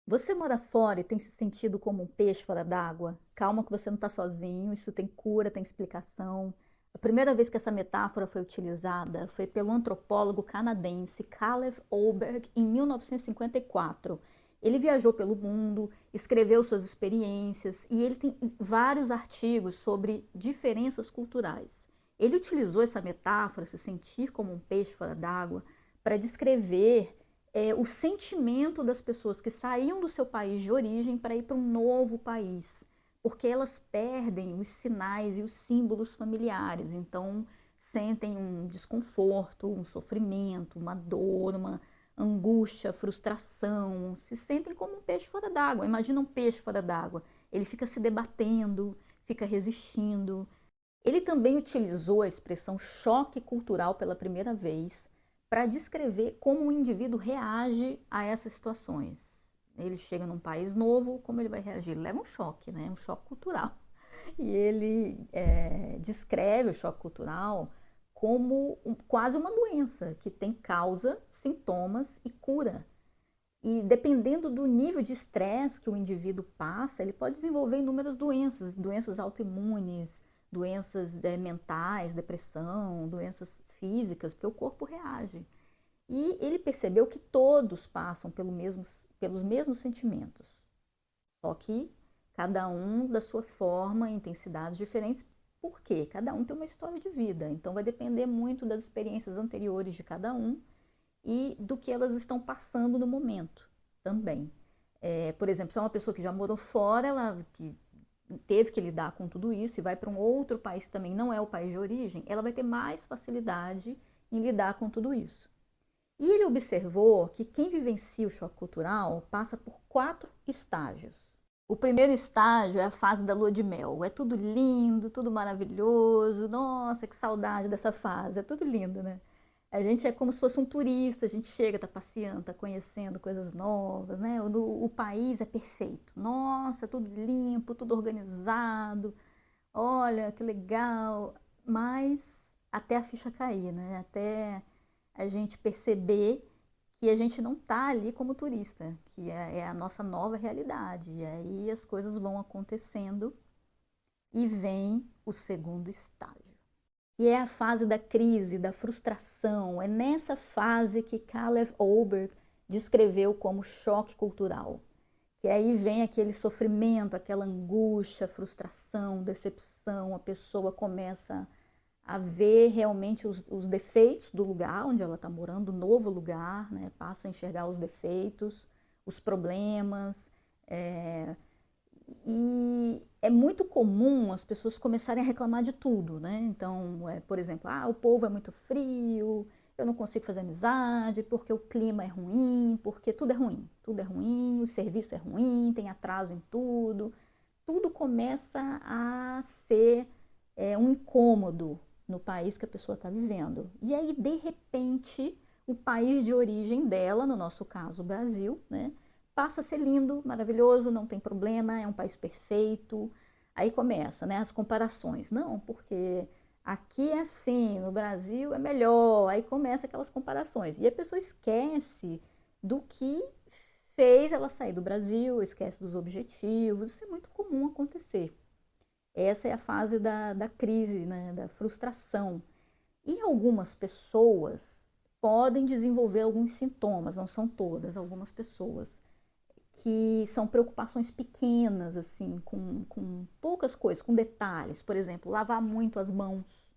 Você mora fora e tem se sentido como um peixe fora d'água? Calma que você não está sozinho, isso tem cura, tem explicação. A primeira vez que essa metáfora foi utilizada foi pelo antropólogo canadense Caleb Oberg em 1954. Ele viajou pelo mundo, escreveu suas experiências e ele tem vários artigos sobre diferenças culturais. Ele utilizou essa metáfora, se sentir como um peixe fora d'água, para descrever o sentimento das pessoas que saíam do seu país de origem para ir para um novo país, porque elas perdem os sinais e os símbolos familiares, então sentem um desconforto, um sofrimento, uma dor, uma angústia, frustração, se sentem como um peixe fora d'água. Imagina um peixe fora d'água, ele fica se debatendo, fica resistindo. Ele também utilizou a expressão choque cultural pela primeira vez para descrever como o indivíduo reage a essas situações. Ele chega num país novo, como ele vai reagir? Ele leva um choque, né? Um choque cultural. E ele descreve o choque cultural como quase uma doença que tem causa, sintomas e cura. E dependendo do nível de estresse que o indivíduo passa, ele pode desenvolver inúmeras doenças, doenças autoimunes, doenças mentais, depressão, doenças físicas, porque o corpo reage. E ele percebeu que todos passam pelos mesmos sentimentos, só que cada um da sua forma, intensidades diferentes, porque cada um tem uma história de vida, então vai depender muito das experiências anteriores de cada um e do que elas estão passando no momento também. Por exemplo, se é uma pessoa que já morou fora, ela que teve que lidar com tudo isso e vai para um outro país que também não é o país de origem, ela vai ter mais facilidade em lidar com tudo isso. E ele observou que quem vivencia o choque cultural passa por 4 estágios. O primeiro estágio é a fase da lua de mel. É tudo lindo, tudo maravilhoso. Nossa, que saudade dessa fase. É tudo lindo, né? A gente é como se fosse um turista, a gente chega, tá passeando, tá conhecendo coisas novas, né? O país é perfeito. Nossa, tudo limpo, tudo organizado. Olha, que legal. Mas até a ficha cair, né? Até a gente perceber que a gente não está ali como turista, que é a nossa nova realidade. E aí as coisas vão acontecendo e vem o segundo estágio, que é a fase da crise, da frustração. É nessa fase que Caleb Oberg descreveu como choque cultural. Que aí vem aquele sofrimento, aquela angústia, frustração, decepção, a pessoa começa a ver realmente os defeitos do lugar onde ela está morando, o novo lugar, né? Passa a enxergar os defeitos, os problemas. É, e é muito comum as pessoas começarem a reclamar de tudo, né? Então, por exemplo, o povo é muito frio, eu não consigo fazer amizade, porque o clima é ruim, porque tudo é ruim, o serviço é ruim, tem atraso em tudo. Tudo começa a ser um incômodo no país que a pessoa está vivendo. E aí, de repente, o país de origem dela, no nosso caso, o Brasil, né, passa a ser lindo, maravilhoso, não tem problema, é um país perfeito. Aí começa, né, as comparações. Não, porque aqui é assim, no Brasil é melhor. Aí começa aquelas comparações. E a pessoa esquece do que fez ela sair do Brasil, esquece dos objetivos. Isso é muito comum acontecer. Essa é a fase da crise, né, da frustração. E algumas pessoas podem desenvolver alguns sintomas, não são todas, algumas pessoas, que são preocupações pequenas, assim, com poucas coisas, com detalhes. Por exemplo, lavar muito as mãos,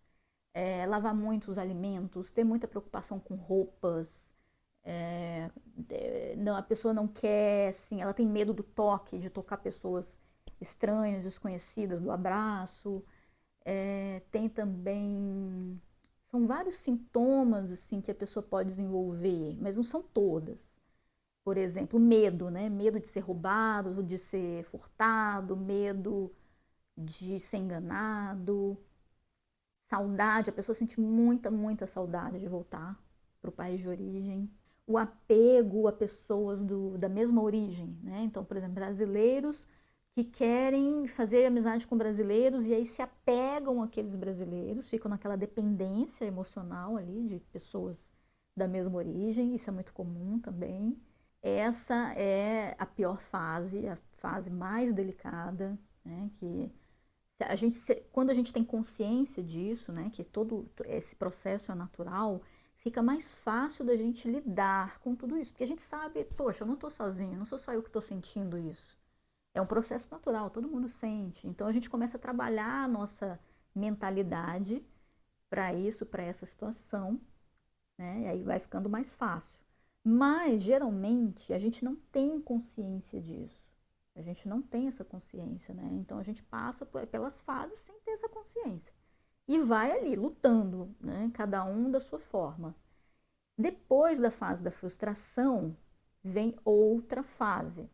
lavar muito os alimentos, ter muita preocupação com roupas. É, não, a pessoa não quer, assim, ela tem medo do toque, de tocar pessoas estranhas, desconhecidas, do abraço. Tem também. São vários sintomas assim que a pessoa pode desenvolver, mas não são todas. Por exemplo, medo, né? Medo de ser roubado, de ser furtado, medo de ser enganado, saudade, a pessoa sente muita, muita saudade de voltar para o país de origem. O apego a pessoas da mesma origem, né? Então, por exemplo, brasileiros que querem fazer amizade com brasileiros e aí se apegam àqueles brasileiros, ficam naquela dependência emocional ali de pessoas da mesma origem, isso é muito comum também. essa é a pior fase, a fase mais delicada, né? Que quando a gente tem consciência disso, né? Que todo esse processo é natural, fica mais fácil da gente lidar com tudo isso. Porque a gente sabe, poxa, eu não estou sozinha, não sou só eu que estou sentindo isso. É um processo natural, todo mundo sente. Então a gente começa a trabalhar a nossa mentalidade para isso, para essa situação, né? E aí vai ficando mais fácil. Mas geralmente a gente não tem consciência disso. A gente não tem essa consciência, né? Então a gente passa pelas fases sem ter essa consciência. E vai ali lutando, né? Cada um da sua forma. Depois da fase da frustração, vem outra fase.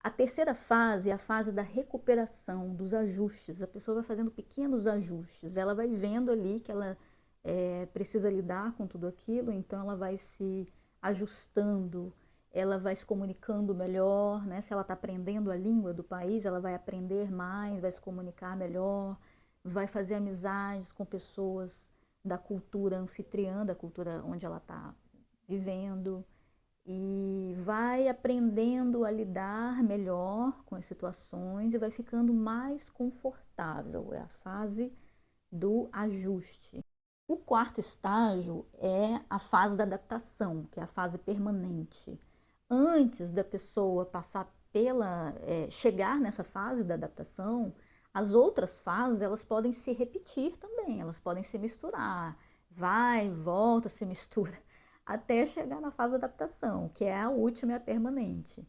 A terceira fase é a fase da recuperação, dos ajustes. A pessoa vai fazendo pequenos ajustes. Ela vai vendo ali que ela precisa lidar com tudo aquilo, então ela vai se ajustando, ela vai se comunicando melhor, né? Se ela está aprendendo a língua do país, ela vai aprender mais, vai se comunicar melhor, vai fazer amizades com pessoas da cultura anfitriã, da cultura onde ela está vivendo e vai aprendendo a lidar melhor com as situações e vai ficando mais confortável. É a fase do ajuste. O quarto estágio é a fase da adaptação, que é a fase permanente. Antes da pessoa passar chegar nessa fase da adaptação, as outras fases elas podem se repetir também, elas podem se misturar, vai, volta, se mistura, até chegar na fase da adaptação, que é a última e a permanente.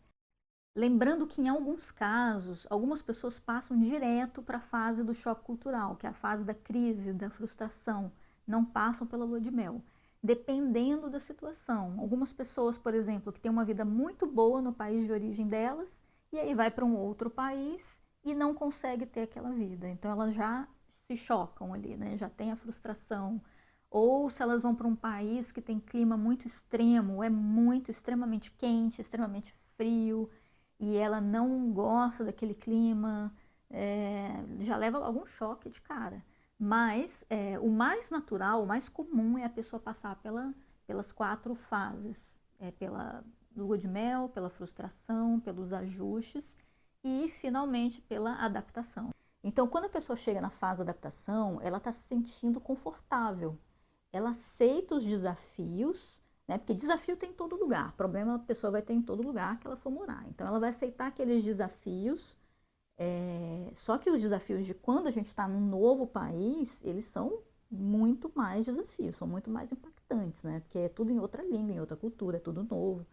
Lembrando que em alguns casos, algumas pessoas passam direto para a fase do choque cultural, que é a fase da crise, da frustração, não passam pela lua de mel, dependendo da situação. Algumas pessoas, por exemplo, que têm uma vida muito boa no país de origem delas, e aí vai para um outro país e não consegue ter aquela vida. Então elas já se chocam ali, né? Já tem a frustração. Ou se elas vão para um país que tem clima muito extremo, é muito extremamente quente, extremamente frio, e ela não gosta daquele clima, já leva algum choque de cara. Mas o mais natural, o mais comum é a pessoa passar pelas quatro fases. Pela lua de mel, pela frustração, pelos ajustes e, finalmente, pela adaptação. Então, quando a pessoa chega na fase da adaptação, ela está se sentindo confortável. Ela aceita os desafios, né? Porque desafio tem em todo lugar. Problema a pessoa vai ter em todo lugar que ela for morar. Então, ela vai aceitar aqueles desafios. Só que os desafios de quando a gente está num novo país, eles são muito mais desafios, são muito mais impactantes, né? Porque é tudo em outra língua, em outra cultura, é tudo novo.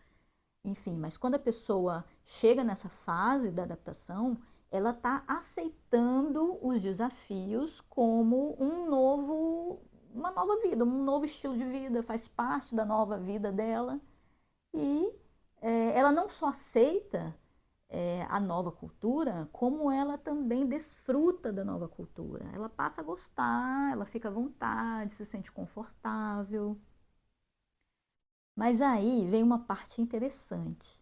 Enfim, mas quando a pessoa chega nessa fase da adaptação, ela está aceitando os desafios como uma nova vida, um novo estilo de vida, faz parte da nova vida dela. E ela não só aceita a nova cultura, como ela também desfruta da nova cultura. Ela passa a gostar, ela fica à vontade, se sente confortável. Mas aí vem uma parte interessante,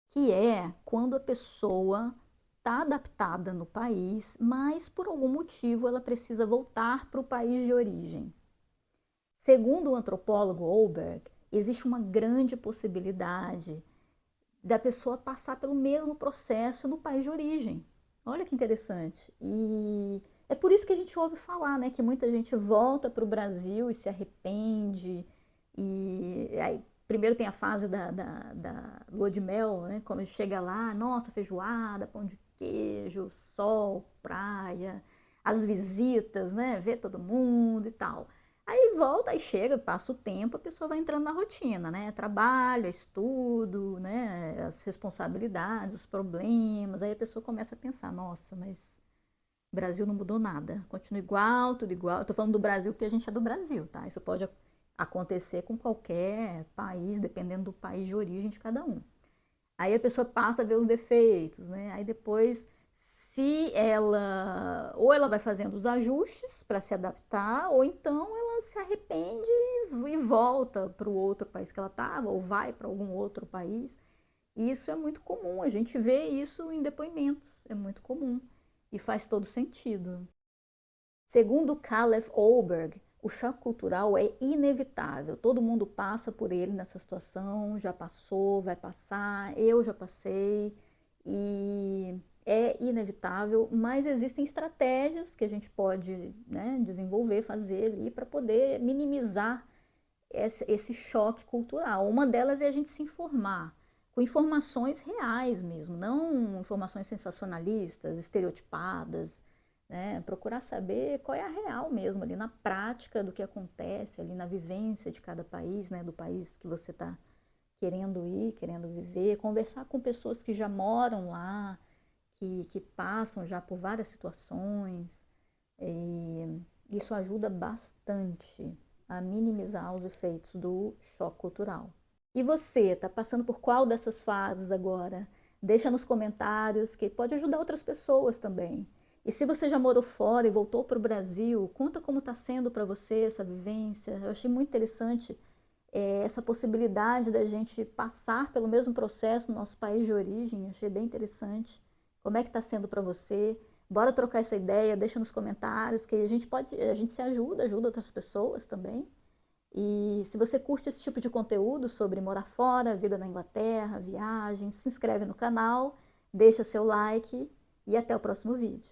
que é quando a pessoa está adaptada no país, mas por algum motivo ela precisa voltar para o país de origem. Segundo o antropólogo Olberg, existe uma grande possibilidade da pessoa passar pelo mesmo processo no país de origem. Olha que interessante. E é por isso que a gente ouve falar, né, que muita gente volta para o Brasil e se arrepende. E aí, primeiro tem a fase da lua de mel, né, quando chega lá, nossa, feijoada, pão de queijo, sol, praia, as visitas, né, ver todo mundo e tal. Aí volta, aí chega, passa o tempo, a pessoa vai entrando na rotina, né? Trabalho, estudo, né? As responsabilidades, os problemas. Aí a pessoa começa a pensar, nossa, mas o Brasil não mudou nada. Continua igual, tudo igual. Eu tô falando do Brasil porque a gente é do Brasil, tá? Isso pode acontecer com qualquer país, dependendo do país de origem de cada um. Aí a pessoa passa a ver os defeitos, né? Aí depois, se ela, ou ela vai fazendo os ajustes para se adaptar, ou então ela se arrepende e volta para o outro país que ela estava, ou vai para algum outro país. E isso é muito comum, a gente vê isso em depoimentos, é muito comum e faz todo sentido. Segundo Caleb Olberg, O choque cultural é inevitável, todo mundo passa por ele nessa situação, já passou, vai passar, eu já passei, e é inevitável, mas existem estratégias que a gente pode, né, desenvolver, fazer ali para poder minimizar esse choque cultural. Uma delas é a gente se informar, com informações reais mesmo, não informações sensacionalistas, estereotipadas, né? Procurar saber qual é a real mesmo ali na prática do que acontece, ali na vivência de cada país, né? Do país que você está querendo ir, querendo viver, conversar com pessoas que já moram lá, que passam já por várias situações. E isso ajuda bastante a minimizar os efeitos do choque cultural. E você, está passando por qual dessas fases agora? Deixa nos comentários, que pode ajudar outras pessoas também. E se você já morou fora e voltou para o Brasil, conta como está sendo para você essa vivência. Eu achei muito interessante essa possibilidade da gente passar pelo mesmo processo no nosso país de origem. Achei bem interessante. Como é que está sendo para você? Bora trocar essa ideia, deixa nos comentários, que a gente se ajuda, ajuda outras pessoas também. E se você curte esse tipo de conteúdo sobre morar fora, vida na Inglaterra, viagens, se inscreve no canal, deixa seu like e até o próximo vídeo.